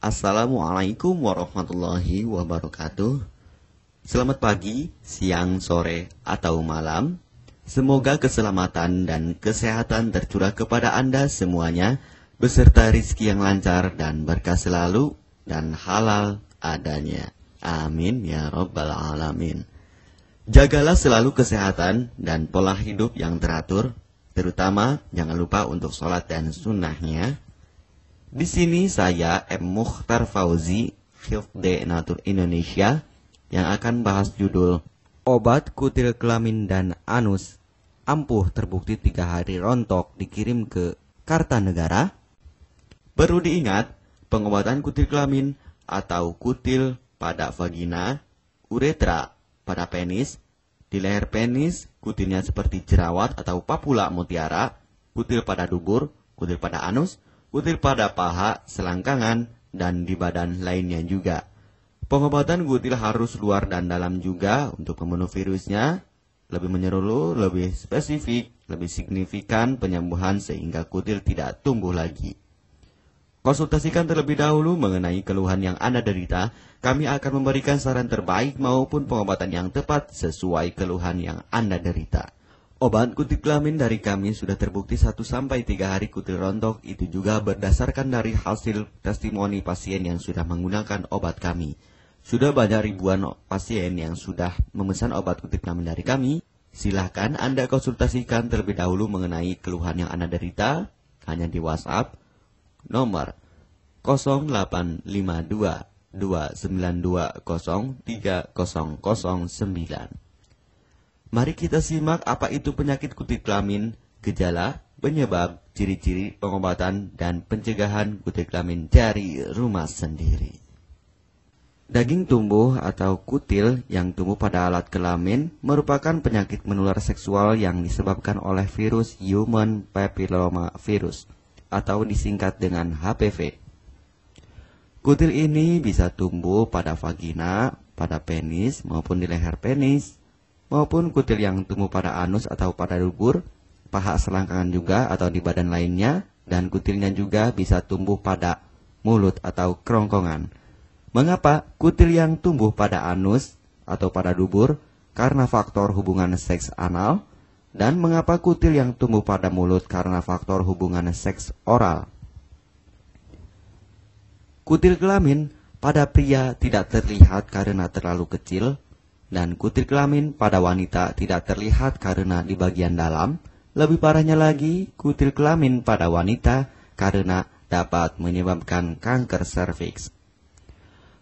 Assalamualaikum warahmatullahi wabarakatuh. Selamat pagi, siang, sore, atau malam. Semoga keselamatan dan kesehatan tercurah kepada Anda semuanya, beserta rizki yang lancar dan berkah selalu, dan halal adanya. Amin ya rabbal alamin. Jagalah selalu kesehatan dan pola hidup yang teratur, terutama jangan lupa untuk sholat dan sunnahnya. Di sini saya M. Mukhtar Fauzi, Hifdz Natur Indonesia, yang akan bahas judul Obat Kutil Kelamin dan Anus ampuh terbukti 3 hari rontok dikirim ke Kartanegara. Perlu diingat, pengobatan kutil kelamin atau kutil pada vagina, uretra pada penis, di leher penis, kutilnya seperti jerawat atau papula mutiara, kutil pada dubur, kutil pada anus, kutil pada paha, selangkangan, dan di badan lainnya juga. Pengobatan kutil harus luar dan dalam juga untuk membunuh virusnya, lebih menyeluruh, lebih spesifik, lebih signifikan penyembuhan sehingga kutil tidak tumbuh lagi. Konsultasikan terlebih dahulu mengenai keluhan yang Anda derita. Kami akan memberikan saran terbaik maupun pengobatan yang tepat sesuai keluhan yang Anda derita. Obat kutil kelamin dari kami sudah terbukti 1-3 hari kutil rontok, itu juga berdasarkan dari hasil testimoni pasien yang sudah menggunakan obat kami. Sudah banyak ribuan pasien yang sudah memesan obat kutil kelamin dari kami. Silahkan Anda konsultasikan terlebih dahulu mengenai keluhan yang Anda derita hanya di WhatsApp nomor 0852 292 03009. Mari kita simak apa itu penyakit kutil kelamin, gejala, penyebab, ciri-ciri, pengobatan, dan pencegahan kutil kelamin dari rumah sendiri. Daging tumbuh atau kutil yang tumbuh pada alat kelamin merupakan penyakit menular seksual yang disebabkan oleh virus Human Papilloma Virus atau disingkat dengan HPV. Kutil ini bisa tumbuh pada vagina, pada penis, maupun di leher penis, maupun kutil yang tumbuh pada anus atau pada dubur, paha selangkangan juga atau di badan lainnya, dan kutilnya juga bisa tumbuh pada mulut atau kerongkongan. Mengapa kutil yang tumbuh pada anus atau pada dubur? Karena faktor hubungan seks anal. Dan mengapa kutil yang tumbuh pada mulut? Karena faktor hubungan seks oral. Kutil kelamin pada pria tidak terlihat karena terlalu kecil, dan kutil kelamin pada wanita tidak terlihat karena di bagian dalam. Lebih parahnya lagi, kutil kelamin pada wanita karena dapat menyebabkan kanker serviks.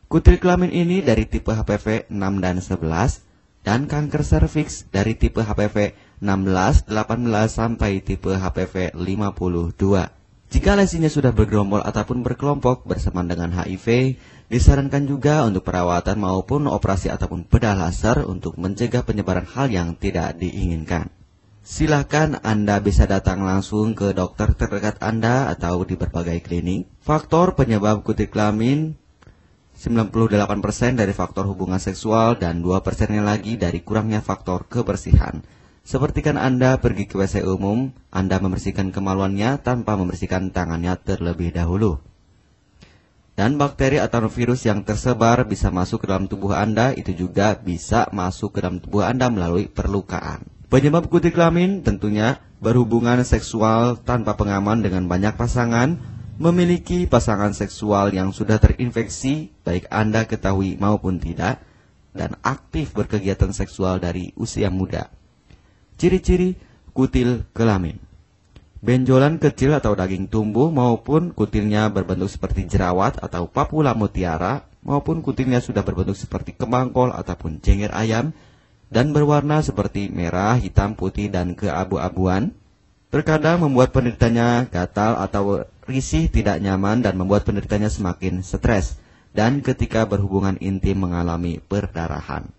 Kutil kelamin ini dari tipe HPV 6 dan 11, dan kanker serviks dari tipe HPV 16, 18 sampai tipe HPV 52. Jika lesinya sudah bergerombol ataupun berkelompok bersama dengan HIV, disarankan juga untuk perawatan maupun operasi ataupun bedah laser untuk mencegah penyebaran hal yang tidak diinginkan. Silakan Anda bisa datang langsung ke dokter terdekat Anda atau di berbagai klinik. Faktor penyebab kutil kelamin 98% dari faktor hubungan seksual dan 2%-nya lagi dari kurangnya faktor kebersihan. Sepertikan Anda pergi ke WC umum, Anda membersihkan kemaluannya tanpa membersihkan tangannya terlebih dahulu. Dan bakteri atau virus yang tersebar bisa masuk ke dalam tubuh Anda, itu juga bisa masuk ke dalam tubuh Anda melalui perlukaan. Penyebab kutil kelamin tentunya berhubungan seksual tanpa pengaman dengan banyak pasangan, memiliki pasangan seksual yang sudah terinfeksi, baik Anda ketahui maupun tidak, dan aktif berkegiatan seksual dari usia muda. Ciri-ciri kutil kelamin: benjolan kecil atau daging tumbuh maupun kutilnya berbentuk seperti jerawat atau papula mutiara, maupun kutilnya sudah berbentuk seperti kembang kol ataupun cengir ayam, dan berwarna seperti merah, hitam, putih, dan keabu-abuan. Terkadang membuat penderitanya gatal atau risih, tidak nyaman, dan membuat penderitanya semakin stres, dan ketika berhubungan intim mengalami perdarahan.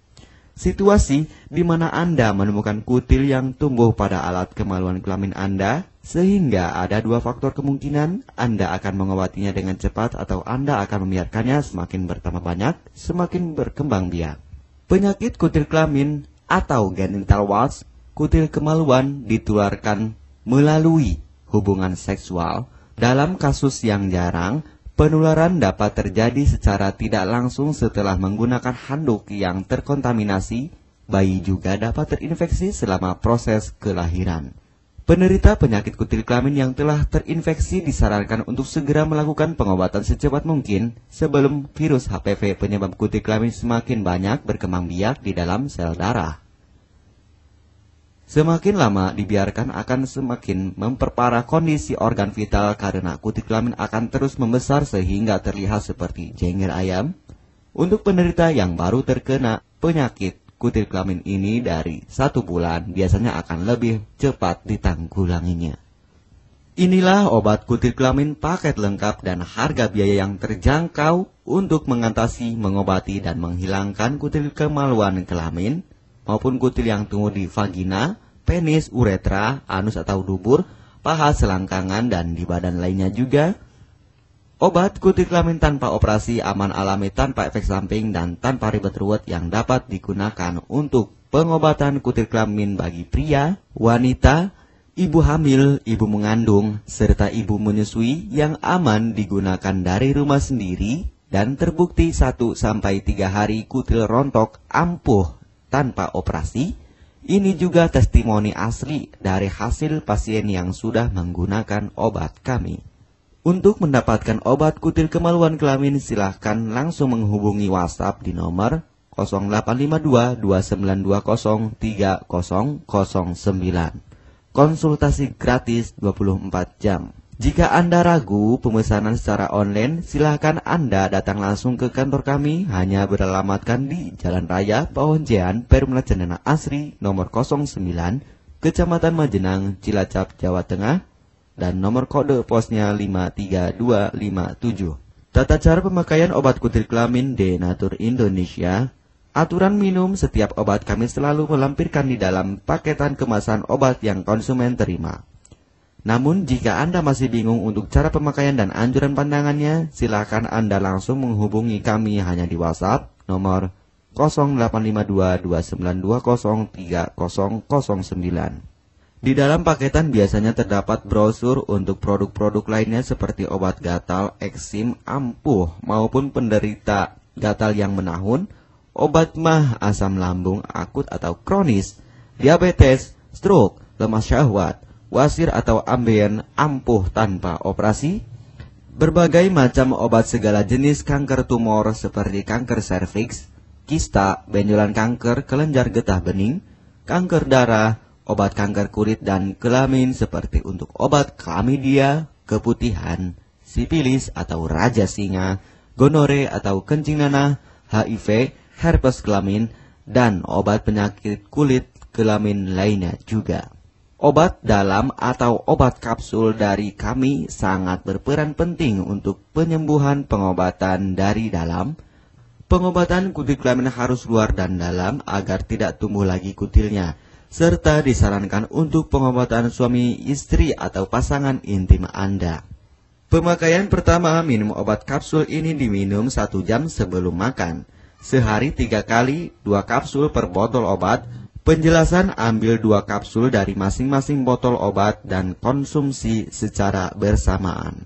Situasi di mana Anda menemukan kutil yang tumbuh pada alat kemaluan kelamin Anda, sehingga ada 2 faktor kemungkinan: Anda akan mengobatinya dengan cepat atau Anda akan membiarkannya semakin bertambah banyak, semakin berkembang biak. Penyakit kutil kelamin atau genital warts, kutil kemaluan ditularkan melalui hubungan seksual. Dalam kasus yang jarang, Penularan dapat terjadi secara tidak langsung setelah menggunakan handuk yang terkontaminasi. Bayi juga dapat terinfeksi selama proses kelahiran. Penderita penyakit kutil kelamin yang telah terinfeksi disarankan untuk segera melakukan pengobatan secepat mungkin sebelum virus HPV penyebab kutil kelamin semakin banyak berkembang biak di dalam sel darah. Semakin lama dibiarkan akan semakin memperparah kondisi organ vital karena kutil kelamin akan terus membesar sehingga terlihat seperti jengger ayam. Untuk penderita yang baru terkena penyakit kutil kelamin ini dari 1 bulan biasanya akan lebih cepat ditanggulanginya. Inilah obat kutil kelamin paket lengkap dan harga biaya yang terjangkau untuk mengatasi, mengobati, dan menghilangkan kutil kemaluan kelamin maupun kutil yang tumbuh di vagina, penis, uretra, anus atau dubur, paha, selangkangan, dan di badan lainnya juga. Obat kutil kelamin tanpa operasi, aman alami, tanpa efek samping, dan tanpa ribet ruwet yang dapat digunakan untuk pengobatan kutil kelamin bagi pria, wanita, ibu hamil, ibu mengandung, serta ibu menyusui yang aman digunakan dari rumah sendiri dan terbukti 1-3 hari kutil rontok ampuh tanpa operasi. Ini juga testimoni asli dari hasil pasien yang sudah menggunakan obat kami. Untuk mendapatkan obat kutil kemaluan kelamin, silahkan langsung menghubungi WhatsApp di nomor 0852 2920 3009. Konsultasi gratis 24 jam. Jika Anda ragu pemesanan secara online, silakan Anda datang langsung ke kantor kami, hanya beralamatkan di Jalan Raya Pahonjean, Perumna Cendana Asri, nomor 09, Kecamatan Majenang, Cilacap, Jawa Tengah, dan nomor kode posnya 53257. Tata cara pemakaian obat kutil kelamin Denatur Indonesia. Aturan minum setiap obat kami selalu melampirkan di dalam paketan kemasan obat yang konsumen terima. Namun, jika Anda masih bingung untuk cara pemakaian dan anjuran pandangannya, silakan Anda langsung menghubungi kami hanya di WhatsApp nomor 0852 2920 3009. Di dalam paketan biasanya terdapat brosur untuk produk-produk lainnya seperti obat gatal, eksim, ampuh, maupun penderita gatal yang menahun, obat mah, asam lambung akut atau kronis, diabetes, stroke, lemah syahwat, wasir atau ambien ampuh tanpa operasi, berbagai macam obat segala jenis kanker tumor seperti kanker serviks, kista, benjolan kanker, kelenjar getah bening, kanker darah, obat kanker kulit dan kelamin seperti untuk obat klamidia, keputihan, sipilis atau raja singa, gonore atau kencing nanah, HIV, herpes kelamin, dan obat penyakit kulit kelamin lainnya juga. Obat dalam atau obat kapsul dari kami sangat berperan penting untuk penyembuhan pengobatan dari dalam. Pengobatan kutil kelamin harus luar dan dalam agar tidak tumbuh lagi kutilnya, serta disarankan untuk pengobatan suami, istri, atau pasangan intim Anda. Pemakaian pertama, minum obat kapsul ini diminum 1 jam sebelum makan. Sehari 3 kali, 2 kapsul per botol obat. Penjelasan, ambil 2 kapsul dari masing-masing botol obat dan konsumsi secara bersamaan.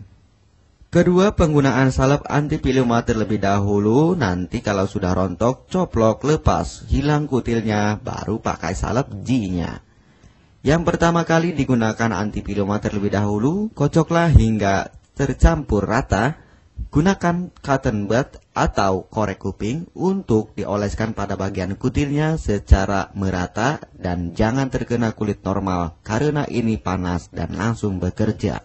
Kedua, penggunaan salep antipiluma terlebih dahulu, nanti kalau sudah rontok, coplok, lepas, hilang kutilnya, baru pakai salep G-nya. Yang pertama kali digunakan antipiluma terlebih dahulu, kocoklah hingga tercampur rata. Gunakan cotton bud atau korek kuping untuk dioleskan pada bagian kutilnya secara merata dan jangan terkena kulit normal karena ini panas dan langsung bekerja.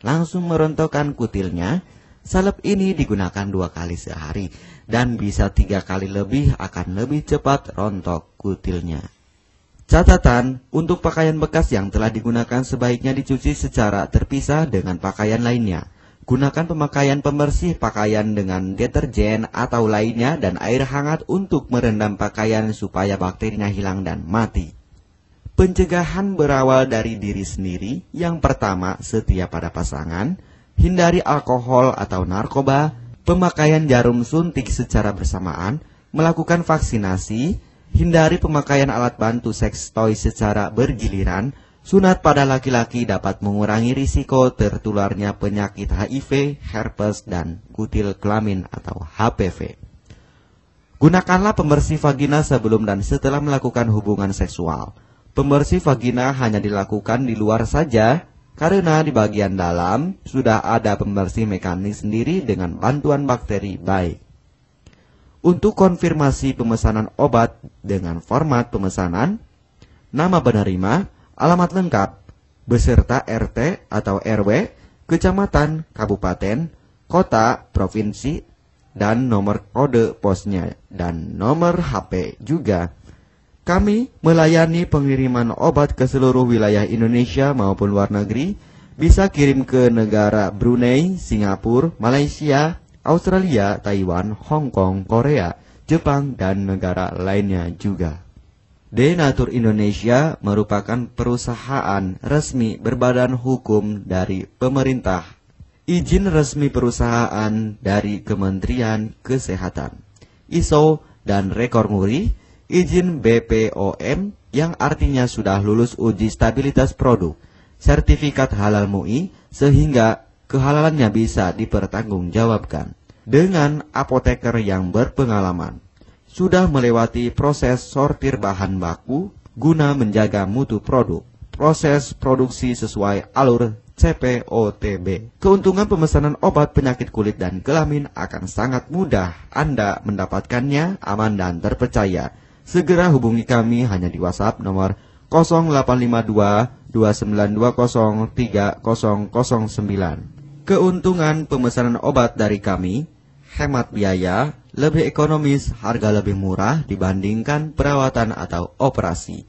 Langsung merontokkan kutilnya. Salep ini digunakan 2 kali sehari dan bisa 3 kali lebih akan lebih cepat rontok kutilnya. Catatan, untuk pakaian bekas yang telah digunakan sebaiknya dicuci secara terpisah dengan pakaian lainnya. Gunakan pemakaian pembersih pakaian dengan deterjen atau lainnya dan air hangat untuk merendam pakaian supaya bakterinya hilang dan mati. Pencegahan berawal dari diri sendiri. Yang pertama, setia pada pasangan, hindari alkohol atau narkoba, pemakaian jarum suntik secara bersamaan, melakukan vaksinasi, hindari pemakaian alat bantu seks toy secara bergiliran, Sunat pada laki-laki dapat mengurangi risiko tertularnya penyakit HIV, herpes, dan kutil kelamin atau HPV. Gunakanlah pembersih vagina sebelum dan setelah melakukan hubungan seksual. Pembersih vagina hanya dilakukan di luar saja, karena di bagian dalam sudah ada pembersih mekanik sendiri dengan bantuan bakteri baik. Untuk konfirmasi pemesanan obat dengan format pemesanan, nama penerima, alamat lengkap, beserta RT atau RW, kecamatan, kabupaten, kota, provinsi, dan nomor kode posnya, dan nomor HP juga. Kami melayani pengiriman obat ke seluruh wilayah Indonesia maupun luar negeri, bisa kirim ke negara Brunei, Singapura, Malaysia, Australia, Taiwan, Hong Kong, Korea, Jepang, dan negara lainnya juga. Denatur Indonesia merupakan perusahaan resmi berbadan hukum dari pemerintah. Izin resmi perusahaan dari Kementerian Kesehatan, ISO dan rekor muri, izin BPOM yang artinya sudah lulus uji stabilitas produk, sertifikat halal MUI sehingga kehalalannya bisa dipertanggungjawabkan, dengan apoteker yang berpengalaman, sudah melewati proses sortir bahan baku guna menjaga mutu produk, proses produksi sesuai alur CPOTB. Keuntungan pemesanan obat penyakit kulit dan kelamin akan sangat mudah. Anda mendapatkannya aman dan terpercaya. Segera hubungi kami hanya di WhatsApp nomor 0852 2920 3009. Keuntungan pemesanan obat dari kami, hemat biaya, lebih ekonomis, harga lebih murah dibandingkan perawatan atau operasi.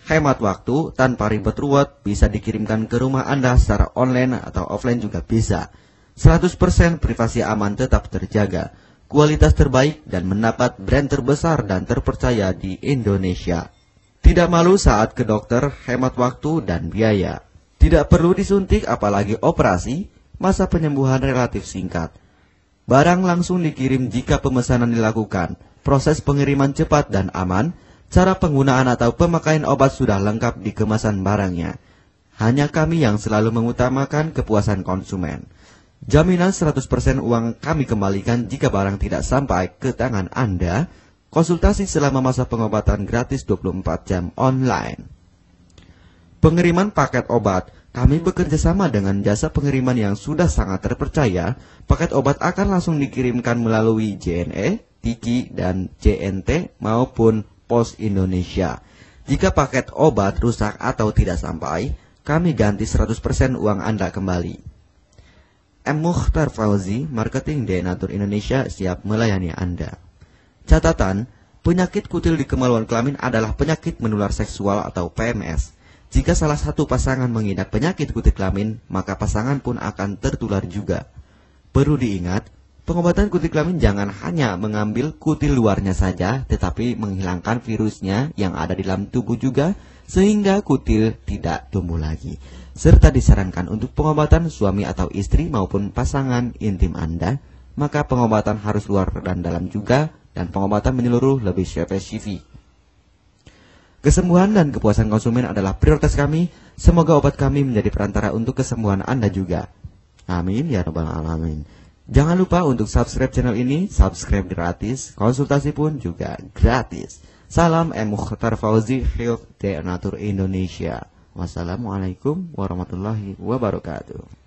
Hemat waktu tanpa ribet ruwet, bisa dikirimkan ke rumah Anda secara online atau offline juga bisa. 100% privasi aman tetap terjaga, kualitas terbaik dan mendapat brand terbesar dan terpercaya di Indonesia. Tidak malu saat ke dokter, hemat waktu dan biaya. Tidak perlu disuntik apalagi operasi, masa penyembuhan relatif singkat. Barang langsung dikirim jika pemesanan dilakukan, proses pengiriman cepat dan aman. Cara penggunaan atau pemakaian obat sudah lengkap di kemasan barangnya. Hanya kami yang selalu mengutamakan kepuasan konsumen. Jaminan 100% uang kami kembalikan jika barang tidak sampai ke tangan Anda. Konsultasi selama masa pengobatan gratis 24 jam online. Pengiriman paket obat. Kami bekerja sama dengan jasa pengiriman yang sudah sangat terpercaya. Paket obat akan langsung dikirimkan melalui JNE, Tiki, dan JNT maupun Pos Indonesia. Jika paket obat rusak atau tidak sampai, kami ganti 100% uang Anda kembali. M. Mukhtar Fauzi, Marketing Denatur Indonesia, siap melayani Anda. Catatan, penyakit kutil di kemaluan kelamin adalah penyakit menular seksual atau PMS. Jika salah satu pasangan mengidap penyakit kutil kelamin, maka pasangan pun akan tertular juga. Perlu diingat, pengobatan kutil kelamin jangan hanya mengambil kutil luarnya saja, tetapi menghilangkan virusnya yang ada di dalam tubuh juga, sehingga kutil tidak tumbuh lagi. Serta disarankan untuk pengobatan suami atau istri maupun pasangan intim Anda, maka pengobatan harus luar dan dalam juga, dan pengobatan menyeluruh lebih spesifik. Kesembuhan dan kepuasan konsumen adalah prioritas kami. Semoga obat kami menjadi perantara untuk kesembuhan Anda juga. Amin ya rabbal alamin. Jangan lupa untuk subscribe channel ini, subscribe gratis, konsultasi pun juga gratis. Salam M. Mukhtar Fauzi, Health Denatur Indonesia. Wassalamualaikum warahmatullahi wabarakatuh.